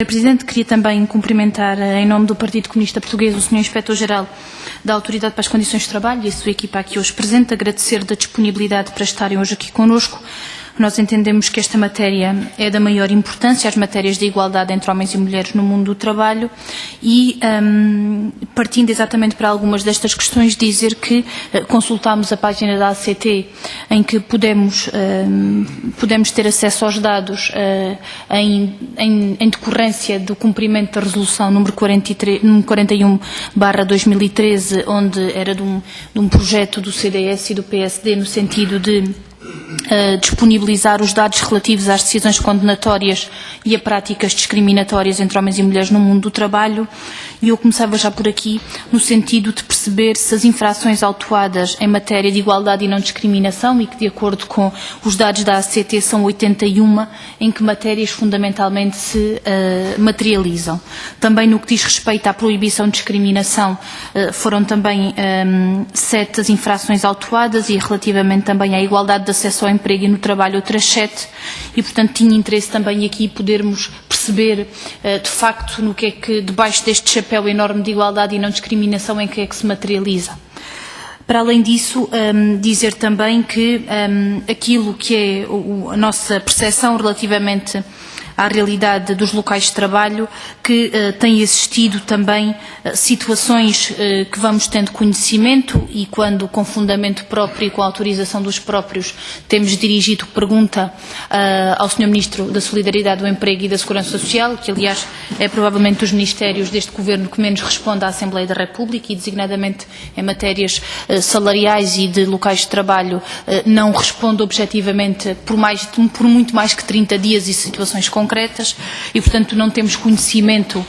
Sr. Presidente, queria também cumprimentar, em nome do Partido Comunista Português, o Sr. Inspetor-Geral da Autoridade para as Condições de Trabalho e a sua equipa aqui hoje presente, agradecer da disponibilidade para estarem hoje aqui connosco. Nós entendemos que esta matéria é da maior importância, as matérias de igualdade entre homens e mulheres no mundo do trabalho e, partindo exatamente para algumas destas questões, dizer que consultámos a página da ACT, em que podemos ter acesso aos dados em decorrência do cumprimento da resolução número 41/2013, onde era de um projeto do CDS e do PSD no sentido de disponibilizar os dados relativos às decisões condenatórias e a práticas discriminatórias entre homens e mulheres no mundo do trabalho, e eu começava já por aqui no sentido de perceber se as infrações autuadas em matéria de igualdade e não discriminação, e que de acordo com os dados da ACT são 81, em que matérias fundamentalmente se materializam. Também no que diz respeito à proibição de discriminação, foram também 7 as infrações autuadas, e relativamente também à igualdade de acesso ao emprego e no trabalho outras 7, e portanto tinha interesse também aqui podermos perceber de facto no que é que, debaixo deste chapéu enorme de igualdade e não discriminação, em que é que se materializa. Para além disso, dizer também que aquilo que é a nossa percepção relativamente à realidade dos locais de trabalho, que tem existido também situações que vamos tendo conhecimento, e quando com fundamento próprio e com autorização dos próprios temos dirigido pergunta ao Sr. Ministro da Solidariedade, do Emprego e da Segurança Social, que aliás é provavelmente dos ministérios deste Governo que menos responde à Assembleia da República, e designadamente em matérias salariais e de locais de trabalho não responde objetivamente por muito mais que 30 dias e situações concretas, e portanto não temos conhecimento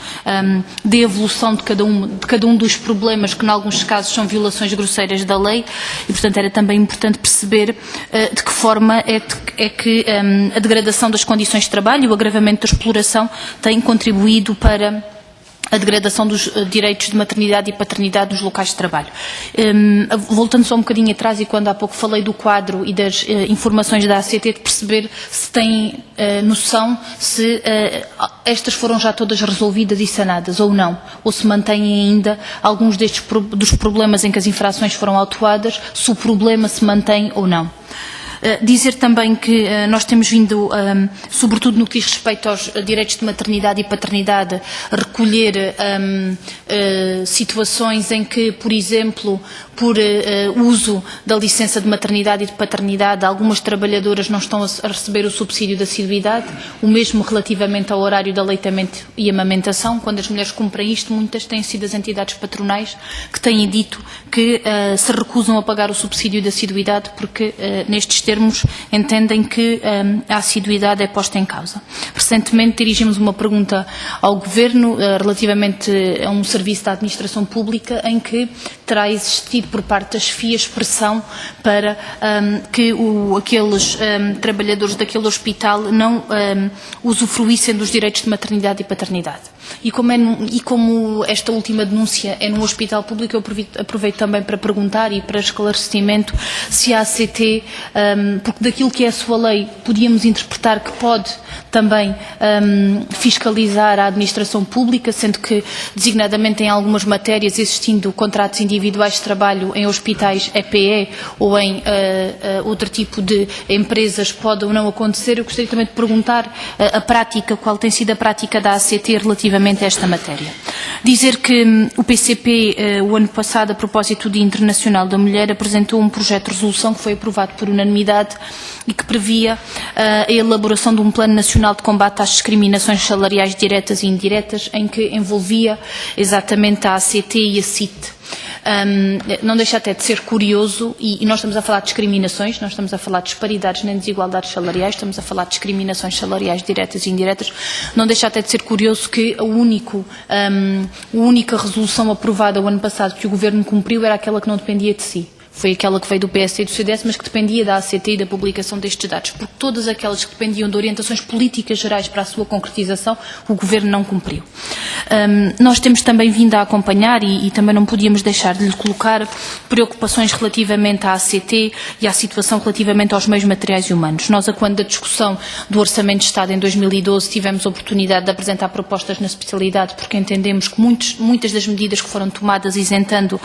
da evolução de cada um dos problemas, que em alguns casos são violações grosseiras da lei, e portanto era também importante perceber de que forma é que a degradação das condições de trabalho e o agravamento da exploração têm contribuído para a degradação dos direitos de maternidade e paternidade nos locais de trabalho. Voltando só um bocadinho atrás, e quando há pouco falei do quadro e das informações da ACT, de perceber se têm noção se estas foram já todas resolvidas e sanadas ou não, ou se mantêm ainda alguns dos problemas em que as infrações foram autuadas, se o problema se mantém ou não. Dizer também que nós temos vindo, sobretudo no que diz respeito aos direitos de maternidade e paternidade, recolher situações em que, por exemplo, por uso da licença de maternidade e de paternidade, algumas trabalhadoras não estão a receber o subsídio de assiduidade, o mesmo relativamente ao horário de aleitamento e amamentação. Quando as mulheres cumprem isto, muitas têm sido as entidades patronais que têm dito que se recusam a pagar o subsídio de assiduidade porque, nestes termos, entendem que a assiduidade é posta em causa. Recentemente dirigimos uma pergunta ao Governo relativamente a um serviço da administração pública em que terá existido por parte das FIAs pressão para que aqueles trabalhadores daquele hospital não usufruíssem dos direitos de maternidade e paternidade. E como esta última denúncia é num hospital público, eu aproveito também para perguntar e para esclarecimento se a ACT, porque daquilo que é a sua lei, podíamos interpretar que pode também fiscalizar a administração pública, sendo que, designadamente em algumas matérias, existindo contratos individuais de trabalho em hospitais EPE ou em outro tipo de empresas, pode ou não acontecer. Eu gostaria também de perguntar a prática, qual tem sido a prática da ACT relativamente a esta matéria. Dizer que o PCP, o ano passado, a propósito do Dia Internacional da Mulher, apresentou um projeto de resolução que foi aprovado por unanimidade e que previa a elaboração de um plano nacional de combate às discriminações salariais diretas e indiretas, em que envolvia exatamente a ACT e a CIT. Não deixa até de ser curioso, e nós estamos a falar de discriminações, não estamos a falar de disparidades nem desigualdades salariais, estamos a falar de discriminações salariais diretas e indiretas. Não deixa até de ser curioso que a única resolução aprovada o ano passado que o Governo cumpriu era aquela que não dependia de si. Foi aquela que veio do PSD e do CDS, mas que dependia da ACT e da publicação destes dados, porque todas aquelas que dependiam de orientações políticas gerais para a sua concretização, o Governo não cumpriu. Nós temos também vindo a acompanhar e também não podíamos deixar de lhe colocar preocupações relativamente à ACT e à situação relativamente aos meios materiais e humanos. Nós, a quando da discussão do Orçamento de Estado em 2012, tivemos a oportunidade de apresentar propostas na especialidade, porque entendemos que muitas das medidas que foram tomadas isentando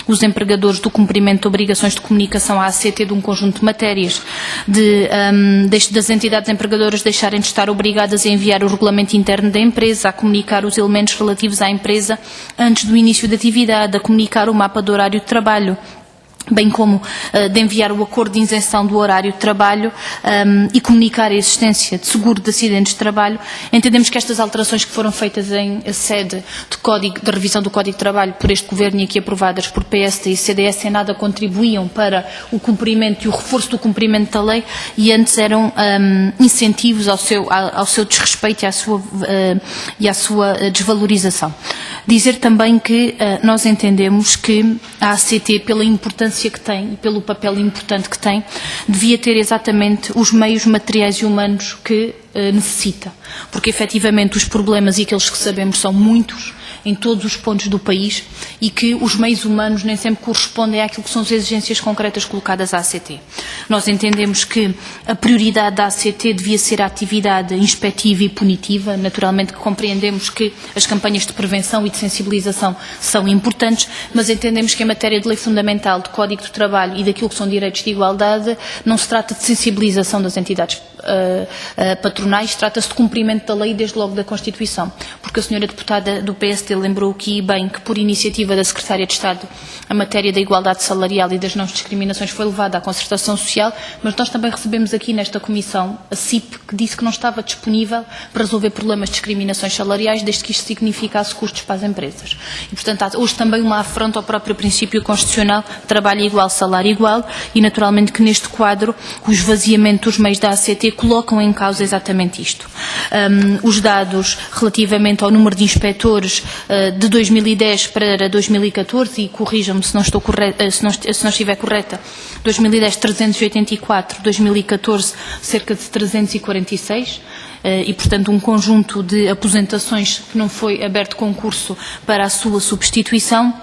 os empregadores do cumprimento de obrigações de comunicação à ACT de um conjunto de matérias, das entidades empregadoras deixarem de estar obrigadas a enviar o regulamento interno da empresa, a comunicar os elementos relativos à empresa antes do início da atividade, a comunicar o mapa do horário de trabalho, bem como de enviar o acordo de isenção do horário de trabalho e comunicar a existência de seguro de acidentes de trabalho. Entendemos que estas alterações que foram feitas em sede de revisão do Código de Trabalho por este Governo e aqui aprovadas por PSD e CDS em nada contribuíam para o cumprimento e o reforço do cumprimento da lei e antes eram incentivos ao seu desrespeito e à sua desvalorização. Dizer também que nós entendemos que a ACT, pela importância que tem e pelo papel importante que tem, devia ter exatamente os meios materiais e humanos que necessita, porque efetivamente os problemas e aqueles que sabemos são muitos em todos os pontos do país e que os meios humanos nem sempre correspondem àquilo que são as exigências concretas colocadas à ACT. Nós entendemos que a prioridade da ACT devia ser a atividade inspectiva e punitiva, naturalmente que compreendemos que as campanhas de prevenção e de sensibilização são importantes, mas entendemos que em matéria de lei fundamental, de Código de Trabalho e daquilo que são direitos de igualdade, não se trata de sensibilização das entidades patronais, trata-se de cumprimento da lei desde logo da Constituição, porque a senhora deputada do PSD lembrou aqui bem que por iniciativa da Secretária de Estado a matéria da igualdade salarial e das não discriminações foi levada à concertação social, mas nós também recebemos aqui nesta comissão a CIP que disse que não estava disponível para resolver problemas de discriminações salariais desde que isto significasse custos para as empresas. E portanto há hoje também uma afronta ao próprio princípio constitucional, trabalho igual, salário igual, e naturalmente que neste quadro o esvaziamento dos meios da ACT colocam em causa exatamente isto. Os dados relativamente ao número de inspectores de 2010 para 2014, e corrijam-me se não estou correta, se não estiver correta, 2010 384, 2014 cerca de 346, e portanto um conjunto de aposentações que não foi aberto concurso para a sua substituição.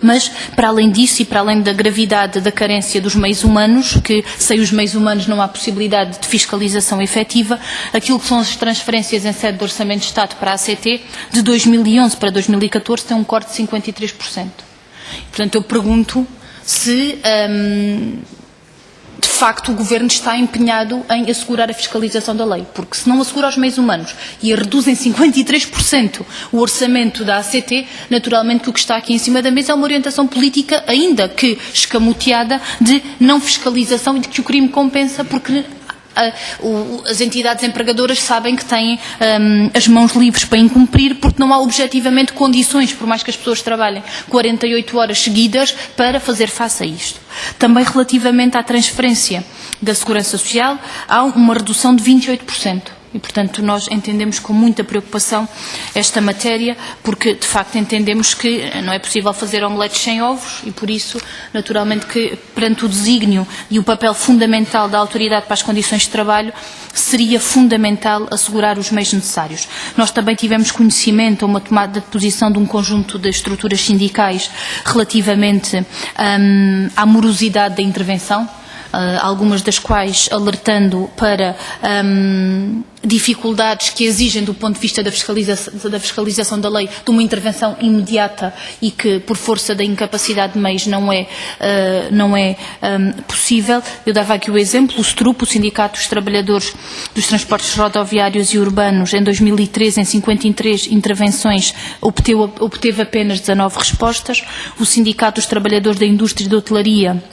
Mas, para além disso e para além da gravidade da carência dos meios humanos, que sem os meios humanos não há possibilidade de fiscalização efetiva, aquilo que são as transferências em sede do Orçamento de Estado para a ACT, de 2011 para 2014, tem um corte de 53%. Portanto, eu pergunto se, de facto, o Governo está empenhado em assegurar a fiscalização da lei, porque se não assegura os meios humanos e reduz em 53% o orçamento da ACT, naturalmente que o que está aqui em cima da mesa é uma orientação política, ainda que escamoteada, de não fiscalização e de que o crime compensa, porque as entidades empregadoras sabem que têm as mãos livres para incumprir, porque não há objetivamente condições, por mais que as pessoas trabalhem 48 horas seguidas, para fazer face a isto. Também relativamente à transferência da Segurança Social, há uma redução de 28%. E, portanto, nós entendemos com muita preocupação esta matéria, porque, de facto, entendemos que não é possível fazer omeletes sem ovos e, por isso, naturalmente, que perante o desígnio e o papel fundamental da Autoridade para as Condições de Trabalho, seria fundamental assegurar os meios necessários. Nós também tivemos conhecimento, uma tomada de posição de um conjunto de estruturas sindicais relativamente à morosidade da intervenção, algumas das quais alertando para dificuldades que exigem do ponto de vista da fiscalização da lei de uma intervenção imediata e que por força da incapacidade de meios não é possível. Eu dava aqui o exemplo, o STRUP, o Sindicato dos Trabalhadores dos Transportes Rodoviários e Urbanos, em 2013, em 53 intervenções, obteve apenas 19 respostas. O Sindicato dos Trabalhadores da Indústria e da Hotelaria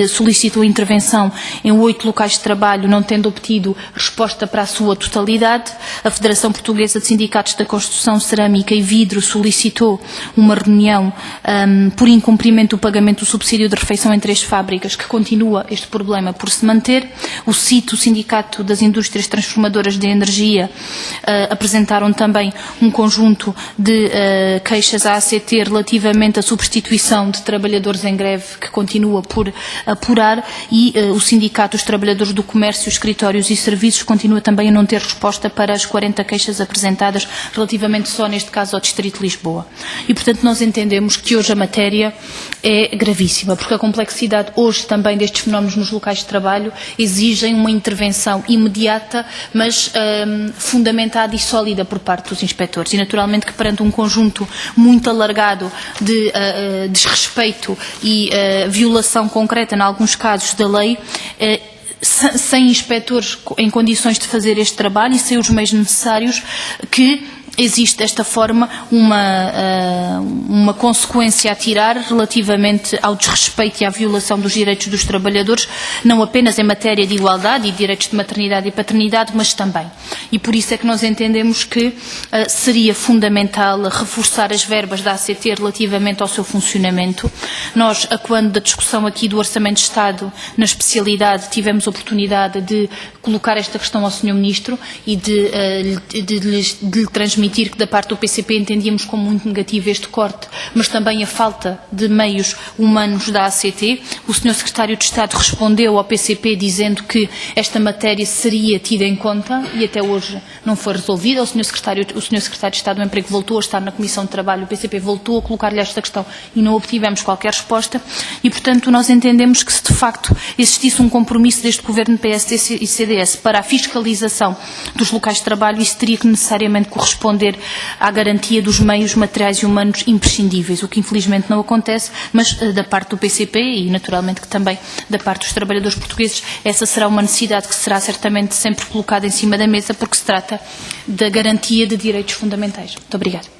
solicitou intervenção em 8 locais de trabalho, não tendo obtido resposta para a sua totalidade. A Federação Portuguesa de Sindicatos da Construção, Cerâmica e Vidro solicitou uma reunião por incumprimento do pagamento do subsídio de refeição em 3 fábricas, que continua este problema por se manter. O CIT, o Sindicato das Indústrias Transformadoras de Energia, apresentaram também um conjunto de queixas à ACT relativamente à substituição de trabalhadores em greve, que continua por apurar, e o Sindicato dos Trabalhadores do Comércio, Escritórios e Serviços continua também a não ter resposta para as 40 queixas apresentadas relativamente só neste caso ao Distrito de Lisboa. E, portanto, nós entendemos que hoje a matéria é gravíssima, porque a complexidade hoje também destes fenómenos nos locais de trabalho exigem uma intervenção imediata, mas fundamentada e sólida por parte dos inspectores. E, naturalmente, que perante um conjunto muito alargado de desrespeito e violação concreta, em alguns casos, da lei, sem inspectores em condições de fazer este trabalho e sem os meios necessários, que existe desta forma uma consequência a tirar relativamente ao desrespeito e à violação dos direitos dos trabalhadores, não apenas em matéria de igualdade e direitos de maternidade e paternidade, mas também. E por isso é que nós entendemos que seria fundamental reforçar as verbas da ACT relativamente ao seu funcionamento. Nós, quando da discussão aqui do Orçamento de Estado na especialidade, tivemos a oportunidade de colocar esta questão ao Sr. Ministro e de lhe transmitir que da parte do PCP entendíamos como muito negativo este corte, mas também a falta de meios humanos da ACT. O Sr. Secretário de Estado respondeu ao PCP dizendo que esta matéria seria tida em conta e até hoje não foi resolvida. O Sr. Secretário de Estado do Emprego voltou a estar na Comissão de Trabalho, o PCP voltou a colocar-lhe esta questão e não obtivemos qualquer resposta e, portanto, nós entendemos que se de facto existisse um compromisso deste Governo PSD e CDS para a fiscalização dos locais de trabalho, isso teria que necessariamente corresponder à garantia dos meios materiais e humanos imprescindíveis, o que infelizmente não acontece, mas da parte do PCP e naturalmente que também da parte dos trabalhadores portugueses, essa será uma necessidade que será certamente sempre colocada em cima da mesa, porque se trata da garantia de direitos fundamentais. Muito obrigada.